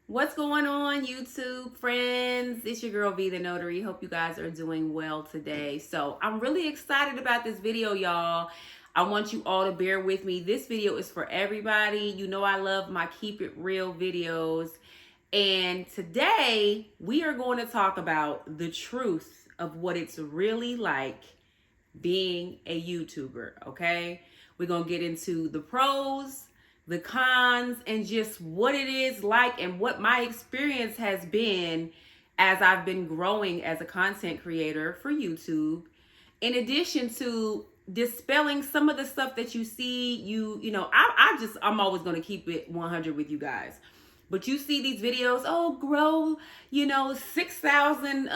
What's going on, YouTube friends? It's your girl V the Notary. Hope you guys are doing well today. So I'm really excited about this video, y'all. I want you all to bear with me. This video is for everybody. You know I love my keep it real videos. And today we are going to talk about the truth of what it's really like being a YouTuber, okay? We're going to get into the pros, the cons, and just what it is like and what my experience has been as I've been growing as a content creator for YouTube. In addition to dispelling some of the stuff that you see, I'm always going to keep it 100 with you guys. But you see these videos, oh, grow, 6,000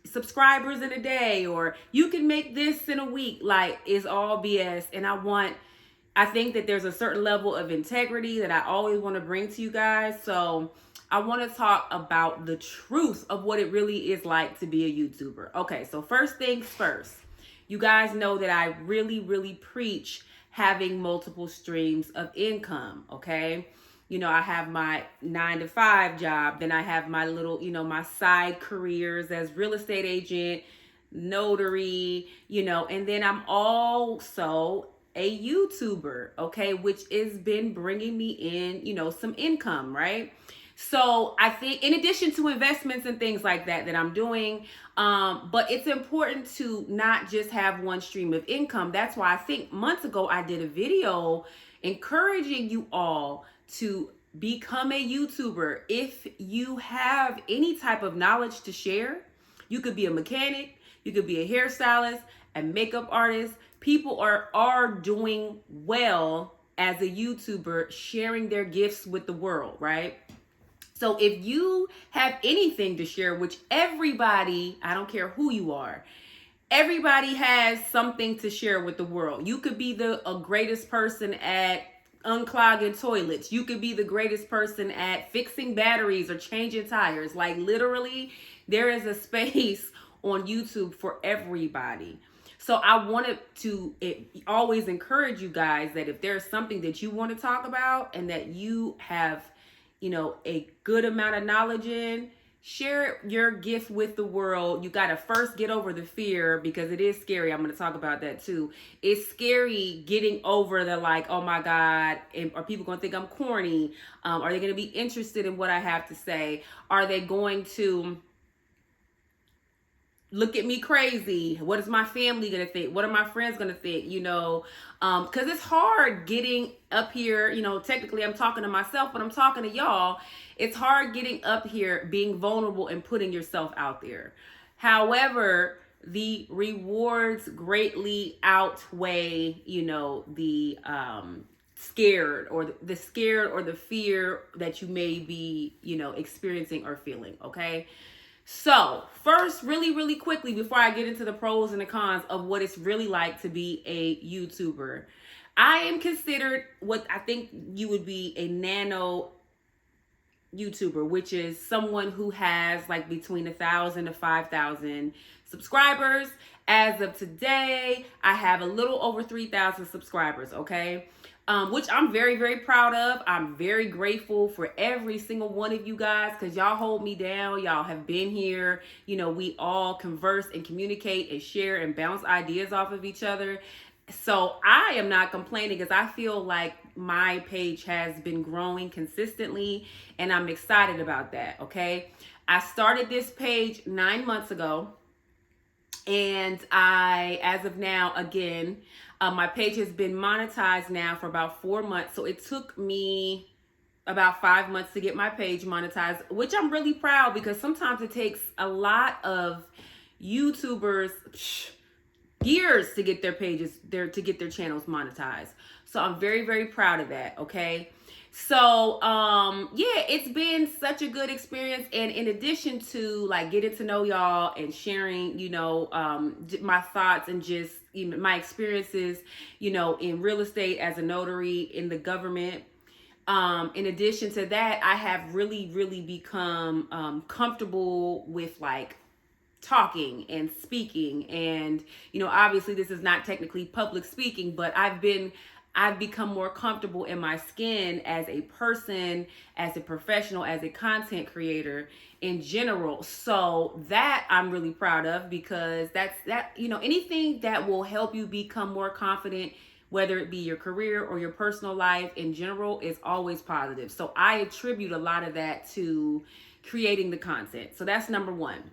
subscribers in a day, or you can make this in a week. Like, it's all BS. And I think that there's a certain level of integrity that I always want to bring to you guys. So I want to talk about the truth of what it really is like to be a YouTuber. Okay, so first things first. You guys know that I really, really preach having multiple streams of income, okay? I have my 9-to-5 job. Then I have my little, my side careers as real estate agent, notary, and then I'm also a YouTuber, okay, which has been bringing me in, some income, right? So I think in addition to investments and things like that I'm doing, but it's important to not just have one stream of income. That's why I think months ago I did a video encouraging you all to become a YouTuber. If you have any type of knowledge to share, you could be a mechanic, you could be a hairstylist, a makeup artist. People are doing well as a YouTuber, sharing their gifts with the world, right? So if you have anything to share, which everybody, I don't care who you are, everybody has something to share with the world. You could be the greatest person at unclogging toilets. You could be the greatest person at fixing batteries or changing tires. Like, literally, there is a space on YouTube for everybody. So I wanted to always encourage you guys that if there's something that you want to talk about and that you have, a good amount of knowledge in, share your gift with the world. You got to first get over the fear, because it is scary. I'm going to talk about that too. It's scary getting over the like, oh my God, are people going to think I'm corny? Are they going to be interested in what I have to say? Are they going to look at me crazy? What is my family gonna think? What are my friends gonna think? Because it's hard getting up here. Technically I'm talking to myself, but I'm talking to y'all. It's hard getting up here, being vulnerable and putting yourself out there. However, the rewards greatly outweigh, the scared or the fear that you may be, experiencing or feeling. Okay. So first, really, really quickly, before I get into the pros and the cons of what it's really like to be a YouTuber, I am considered what I think you would be a nano YouTuber, which is someone who has like between 1,000 to 5,000 subscribers. As of today, I have a little over 3,000 subscribers, okay? Which I'm very, very proud of. I'm very grateful for every single one of you guys, because y'all hold me down. Y'all have been here. We all converse and communicate and share and bounce ideas off of each other. So I am not complaining, because I feel like my page has been growing consistently, and I'm excited about that, okay? I started this page 9 months ago, and as of now, again, my page has been monetized now for about 4 months. So it took me about 5 months to get my page monetized, which I'm really proud, because sometimes it takes a lot of YouTubers years to get their to get their channels monetized. So I'm very, very proud of that. Okay. So, yeah, it's been such a good experience. And in addition to like getting to know y'all and sharing, my thoughts and just, my experiences, in real estate as a notary, in the government. In addition to that, I have really, really become, comfortable with like talking and speaking. And, obviously this is not technically public speaking, but I've become more comfortable in my skin as a person, as a professional, as a content creator in general. So that I'm really proud of, because anything that will help you become more confident, whether it be your career or your personal life in general, is always positive. So I attribute a lot of that to creating the content. So that's number one.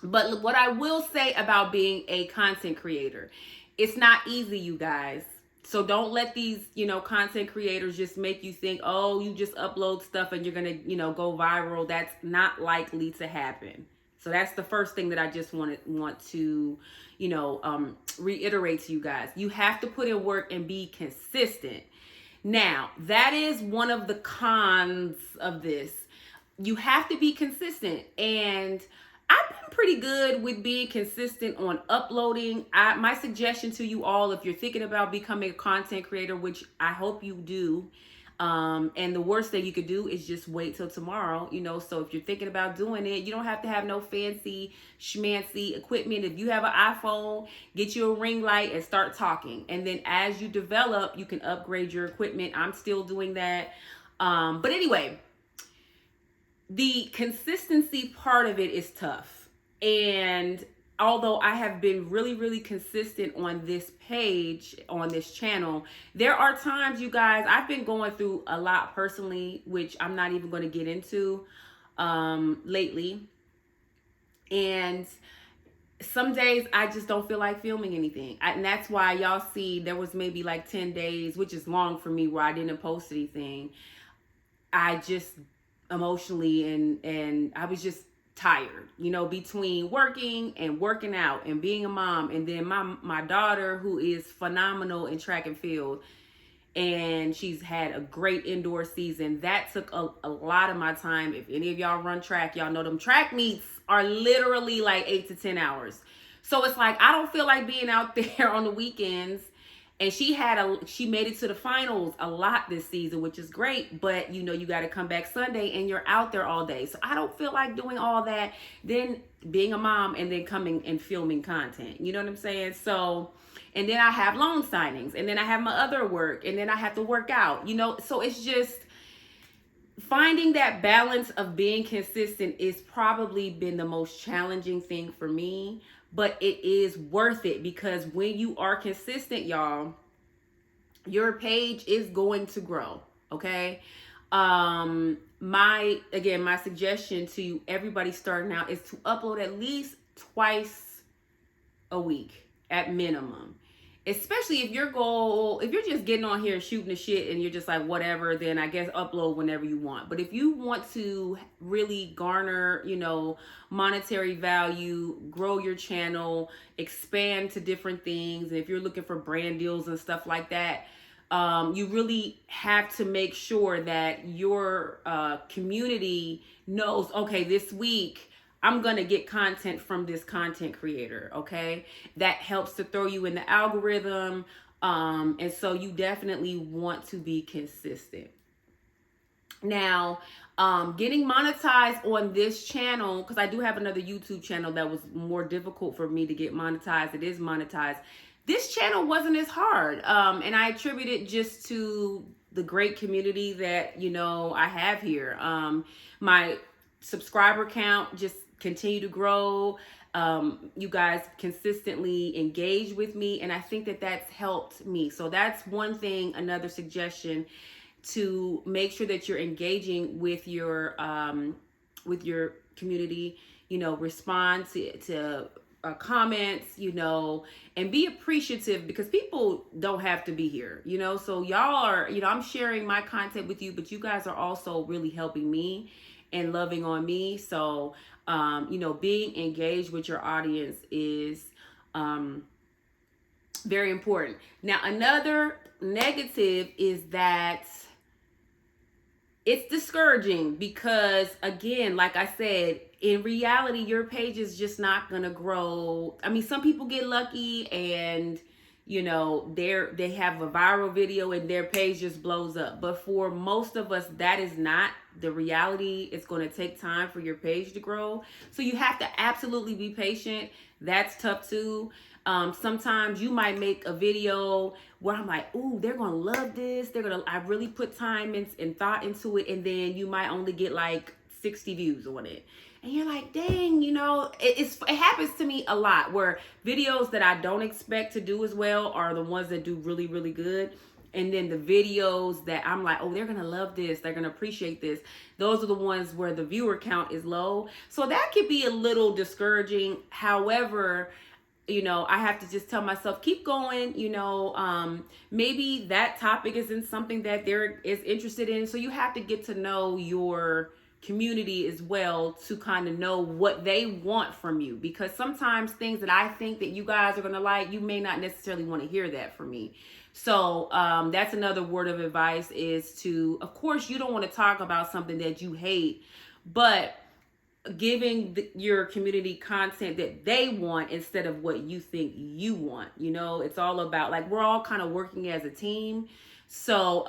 But what I will say about being a content creator, it's not easy, you guys. So don't let these, content creators just make you think, oh, you just upload stuff and you're going to, go viral. That's not likely to happen. So that's the first thing that I just want to, reiterate to you guys. You have to put in work and be consistent. Now, that is one of the cons of this. You have to be consistent, and I've been pretty good with being consistent on uploading. My suggestion to you all, if you're thinking about becoming a content creator, which I hope you do, and the worst thing you could do is just wait till tomorrow, so if you're thinking about doing it, you don't have to have no fancy schmancy equipment. If you have an iPhone, get you a ring light and start talking. And then as you develop, you can upgrade your equipment. I'm still doing that. But anyway, the consistency part of it is tough. And although I have been really, really consistent on this page, on this channel, there are times, you guys, I've been going through a lot personally, which I'm not even going to get into lately. And some days I just don't feel like filming anything. And that's why y'all see there was maybe like 10 days, which is long for me, where I didn't post anything. I just emotionally and I was just tired, between working and working out and being a mom, and then my daughter, who is phenomenal in track and field, and she's had a great indoor season. That took a lot of my time. If any of y'all run track, y'all know them track meets are literally like 8 to 10 hours. So it's like I don't feel like being out there on the weekends. And she made it to the finals a lot this season, which is great. But, you got to come back Sunday and you're out there all day. So I don't feel like doing all that, then being a mom and then coming and filming content. You know what I'm saying? So, and then I have loan signings, and then I have my other work, and then I have to work out, So it's just finding that balance of being consistent is probably been the most challenging thing for me. But it is worth it, because when you are consistent, y'all, your page is going to grow. Okay. My suggestion to everybody starting out is to upload at least twice a week at minimum. Especially if if you're just getting on here shooting the shit and you're just like, whatever, then I guess upload whenever you want. But if you want to really garner, monetary value, grow your channel, expand to different things, and if you're looking for brand deals and stuff like that, you really have to make sure that your community knows, okay, this week I'm going to get content from this content creator, okay? That helps to throw you in the algorithm. And so you definitely want to be consistent. Now, getting monetized on this channel, because I do have another YouTube channel that was more difficult for me to get monetized. It is monetized. This channel wasn't as hard. And I attribute it just to the great community that, I have here. My subscriber count just continue to grow. You guys consistently engage with me, and I think that that's helped me. So that's one thing, another suggestion, to make sure that you're engaging with your community, respond to comments, and be appreciative, because people don't have to be here, so y'all are, I'm sharing my content with you, but you guys are also really helping me and loving on me. So, being engaged with your audience is very important. Now, another negative is that it's discouraging, because, again, like I said, in reality, your page is just not going to grow. I mean, some people get lucky and, they have a viral video and their page just blows up. But for most of us, that is not the reality. It's going to take time for your page to grow. So you have to absolutely be patient. That's tough too. Sometimes you might make a video where I'm like, ooh, they're going to love this. I really put time and thought into it. And then you might only get like 60 views on it. And you're like, dang, it happens to me a lot where videos that I don't expect to do as well are the ones that do really, really good. And then the videos that I'm like, oh, they're going to love this. They're going to appreciate this. Those are the ones where the viewer count is low. So that could be a little discouraging. However, I have to just tell myself, keep going, maybe that topic isn't something that they're is interested in. So you have to get to know your community as well to kind of know what they want from you, because sometimes things that I think that you guys are going to like, you may not necessarily want to hear that from me. So that's another word of advice, is to, of course, you don't want to talk about something that you hate, but giving your community content that they want instead of what you think you want. It's all about, like, we're all kind of working as a team. So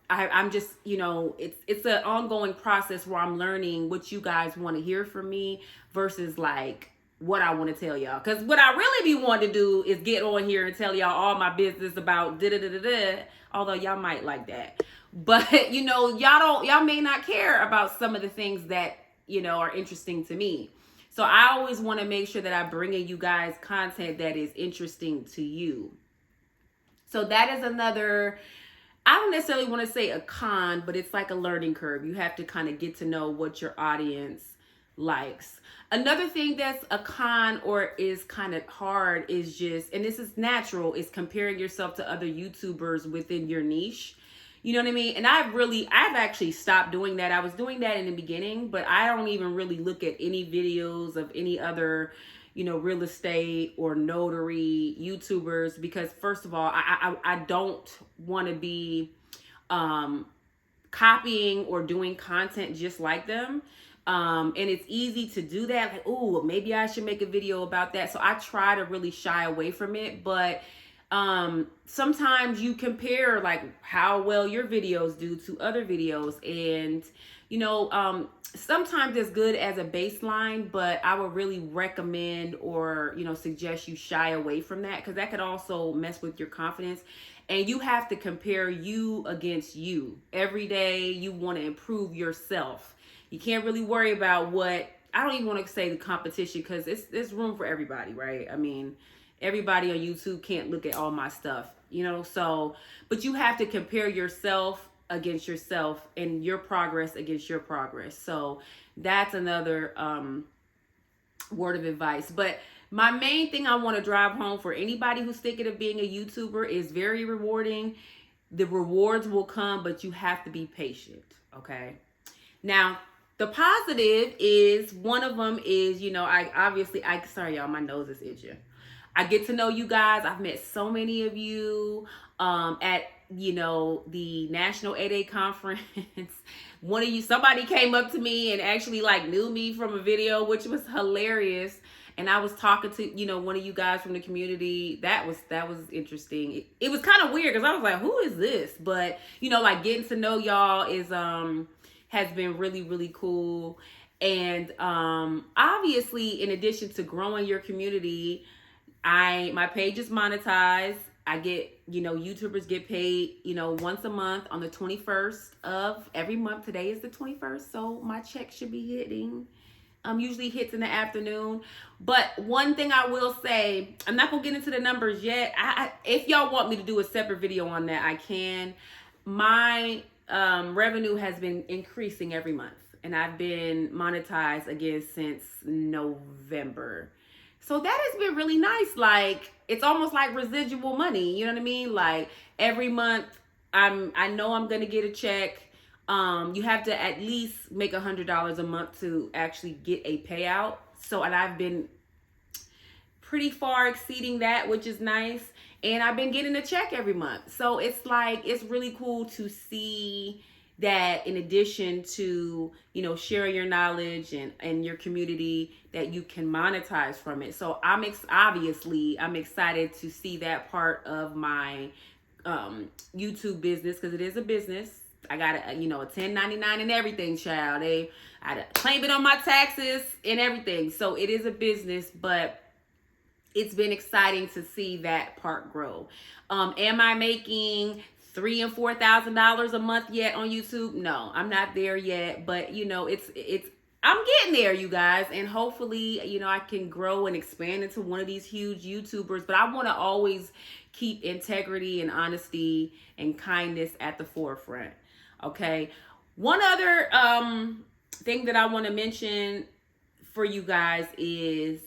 I'm just, it's an ongoing process where I'm learning what you guys want to hear from me versus like what I want to tell y'all. Because what I really be wanting to do is get on here and tell y'all all my business about da-da-da-da-da, although y'all might like that. But, y'all may not care about some of the things that, are interesting to me. So I always want to make sure that I bring in you guys content that is interesting to you. So that is another, I don't necessarily want to say a con, but it's like a learning curve. You have to kind of get to know what your audience likes. Another thing that's a con or is kind of hard is just, and this is natural, is comparing yourself to other YouTubers within your niche. You know what I mean? And I've actually stopped doing that. I was doing that in the beginning, but I don't even really look at any videos of any other, real estate or notary YouTubers, because first of all, I don't want to be copying or doing content just like them. And it's easy to do that. Like, oh, maybe I should make a video about that. So I try to really shy away from it. But sometimes you compare like how well your videos do to other videos, and sometimes it's good as a baseline, but I would really recommend or suggest you shy away from that, because that could also mess with your confidence. And you have to compare you against you every day. You want to improve yourself. You can't really worry about what, I don't even want to say the competition, because there's room for everybody, right? I mean, everybody on YouTube can't look at all my stuff, so, but you have to compare yourself against yourself and your progress against your progress. So that's another word of advice. But my main thing I want to drive home for anybody who's thinking of being a YouTuber is very rewarding. The rewards will come, but you have to be patient. Okay. Now, the positive is, one of them is, sorry y'all, my nose is itching. I get to know you guys. I've met so many of you at, the National 8A conference. Somebody came up to me and actually like knew me from a video, which was hilarious. And I was talking to, one of you guys from the community. That was interesting. It was kind of weird because I was like, who is this? But, like getting to know y'all has been really, really cool. And obviously, in addition to growing your community, my page is monetized. I get, YouTubers get paid, once a month on the 21st of every month. Today is the 21st, so my check should be hitting. Usually hits in the afternoon. But one thing I will say, I'm not gonna get into the numbers yet. If y'all want me to do a separate video on that, I can. My revenue has been increasing every month, and I've been monetized again since November. So that has been really nice. Like, it's almost like residual money. You know what I mean? Like every month I know I'm going to get a check. You have to at least make $100 a month to actually get a payout. So, and I've been pretty far exceeding that, which is nice. And I've been getting a check every month. So it's like, it's really cool to see that in addition to, sharing your knowledge and your community, that you can monetize from it. So obviously I'm excited to see that part of my YouTube business, because it is a business. I got a 1099 and everything, child. I had to claim it on my taxes and everything. So it is a business, but it's been exciting to see that part grow. Am I making $3,000 and $4,000 a month yet on YouTube? No, I'm not there yet, but it's I'm getting there, you guys, and hopefully, I can grow and expand into one of these huge YouTubers. But I want to always keep integrity and honesty and kindness at the forefront. Okay. One other thing that I want to mention for you guys is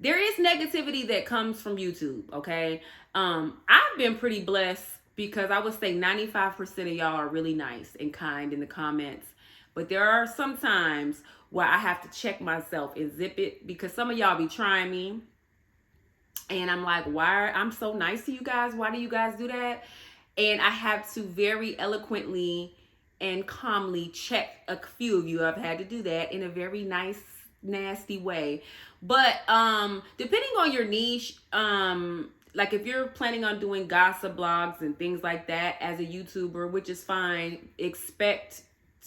there is negativity that comes from YouTube, okay? I've been pretty blessed because I would say 95% of y'all are really nice and kind in the comments. But there are some times where I have to check myself and zip it, because some of y'all be trying me. And I'm like, I'm so nice to you guys. Why do you guys do that? And I have to very eloquently and calmly check a few of you. I've had to do that in a very nice, nasty way. But depending on your niche, like if you're planning on doing gossip blogs and things like that as a YouTuber, which is fine,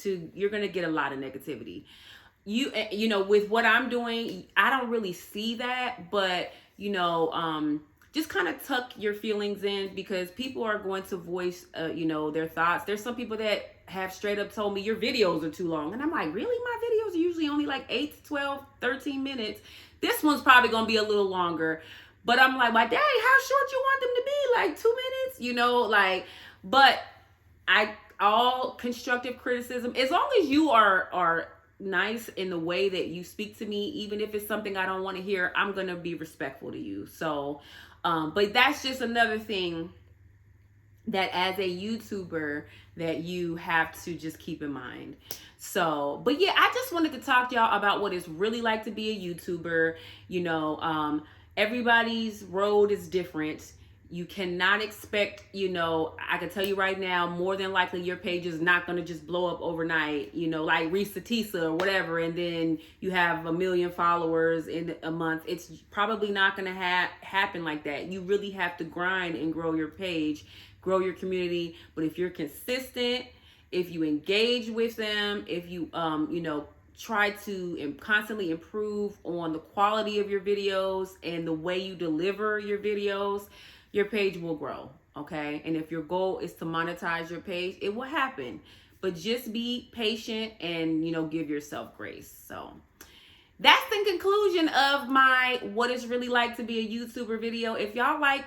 you're gonna get a lot of negativity. With what I'm doing, I don't really see that, but just kind of tuck your feelings in, because people are going to voice, their thoughts. There's some people that have straight up told me your videos are too long. And I'm like, really? My videos are usually only like 8 to 12, 13 minutes. This one's probably going to be a little longer. But I'm like, my daddy, how short you want them to be? Like 2 minutes? But all constructive criticism, as long as you are nice in the way that you speak to me, even if it's something I don't want to hear, I'm going to be respectful to you. So, but that's just another thing that as a YouTuber that you have to just keep in mind. So, but yeah, I just wanted to talk to y'all about what it's really like to be a YouTuber. Everybody's road is different. You cannot expect, I can tell you right now, more than likely your page is not going to just blow up overnight, like Risa Tisa or whatever, and then you have 1 million followers in a month. It's probably not going to happen like that. You really have to grind and grow your page, grow your community. But if you're consistent, if you engage with them, if you, try to constantly improve on the quality of your videos and the way you deliver your videos, your page will grow, okay? And if your goal is to monetize your page, it will happen. But just be patient and, give yourself grace. So that's the conclusion of my what it's really like to be a YouTuber video. If y'all like,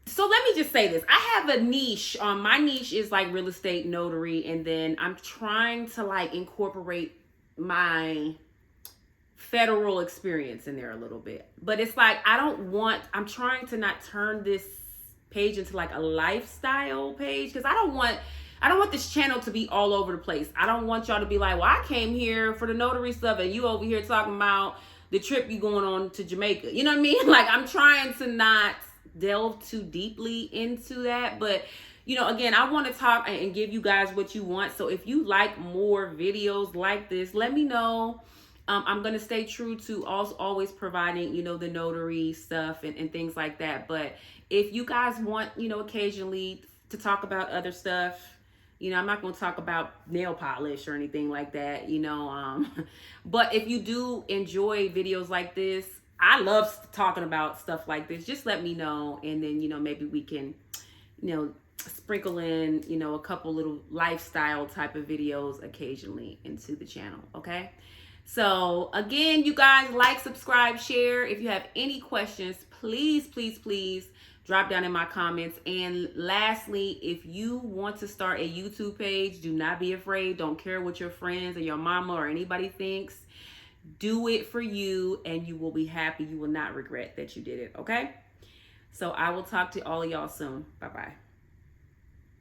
so let me just say this. I have a niche. My niche is like real estate notary, and then I'm trying to like incorporate my federal experience in there a little bit. But it's like I'm trying to not turn this page into like a lifestyle page, because I don't want this channel to be all over the place. I don't want y'all to be like, well, I came here for the notary stuff and you over here talking about the trip you going on to Jamaica. You know what I mean? Like, I'm trying to not delve too deeply into that. But again, I want to talk and give you guys what you want. So if you like more videos like this, let me know. I'm going to stay true to always providing, the notary stuff and things like that. But if you guys want, occasionally to talk about other stuff, I'm not going to talk about nail polish or anything like that, but if you do enjoy videos like this, I love talking about stuff like this. Just let me know. And then, maybe we can, sprinkle in, a couple little lifestyle type of videos occasionally into the channel. Okay. So again, you guys, like, subscribe, share. If you have any questions, please, please, please drop down in my comments. And lastly, if you want to start a YouTube page, do not be afraid. Don't care what your friends or your mama or anybody thinks. Do it for you and you will be happy. You will not regret that you did it. Okay. So I will talk to all of y'all soon. Bye-bye.